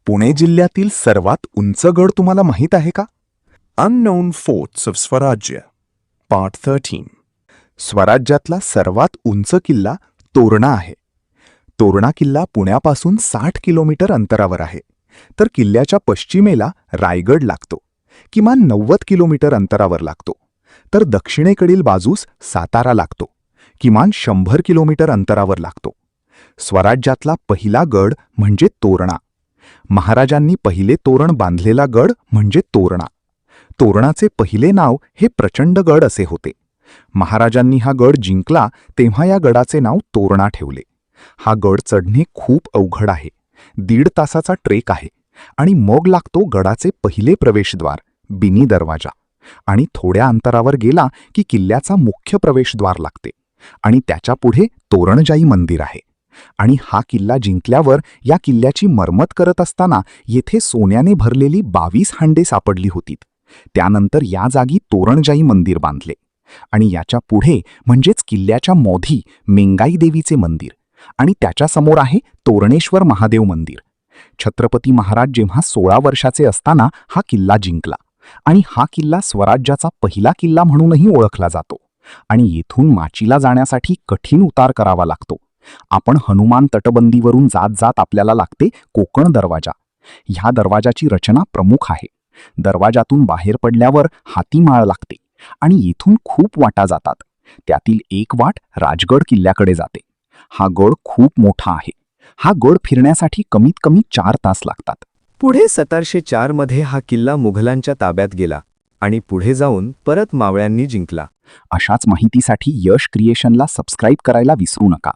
पुणे जिल्ह्यातील सर्वात उंच गड तुम्हाला माहीत आहे का? Unknown Forts of Swarajya, Part 13. स्वराज्यातला सर्वात उंच किल्ला तोरणा आहे. तोरणा किल्ला पुण्यापासून 60 किलोमीटर अंतरावर आहे. तर किल्ल्याच्या पश्चिमेला रायगड लागतो. किमान 90 किलोमीटर अंतरावर लागतो. तर दक्षिणेकडील बाजूस सातारा लागतो. किमान 100 किलोमीटर अंतरावर लागतो. स्वराज्यातला पहिला गड म्हणजे तोरणा. महाराजांनी पहिले तोरण बांधलेला गड म्हणजे तोरणा. तोरणाचे पहिले नाव हे प्रचंडगड असे होते. महाराजांनी हा गड जिंकला तेव्हा या गडाचे नाव तोरणा ठेवले. हा गड चढणे खूप अवघड आहे. 1.5 तासाचा ट्रेक आहे. आणि मग लागतो गडाचे पहिले प्रवेशद्वार बिनी दरवाजा. आणि थोड्या अंतरावर गेला की किल्ल्याचा मुख्य प्रवेशद्वार लागते. आणि त्याच्या पुढे तोरणजाई मंदिर आहे. आणि हा किल्ला जिंकल्यावर या किल्ल्याची मरमत करत असताना येथे सोन्याने भरलेली 22 हांडे सापडली होती. त्यानंतर या जागी तोरणजाई मंदिर बांधले. आणि याच्या पुढे म्हणजेच किल्ल्याच्या मोधी मेंगाई देवीचे मंदिर. आणि त्याच्या समोर आहे तोरणेश्वर महादेव मंदिर. छत्रपती महाराज जेव्हा 16 वर्षाचे असताना हा किल्ला जिंकला. आणि हा किल्ला स्वराज्याचा पहिला किल्ला म्हणूनही ओळखला जातो. आणि येथून माचीला जाण्यासाठी कठीण उतार करावा लागतो. आपण हनुमान तटबंदीवरून जात जात आपल्याला लागते कोकण दरवाजा. ह्या दरवाजाची रचना प्रमुख आहे. दरवाजातून बाहेर पडल्यावर हातीमाळ लागते. आणि येथून खूप वाटा जातात. त्यातील एक वाट राजगड किल्ल्याकडे जाते. हा गड खूप मोठा आहे. हा गड फिरण्यासाठी कमीत कमी 4 तास लागतात. पुढे 1704 मध्ये हा किल्ला मुघलांच्या ताब्यात गेला आणि पुढे जाऊन परत मावळ्यांनी जिंकला. अशाच माहितीसाठी यश क्रिएशनला सबस्क्राईब करायला विसरू नका.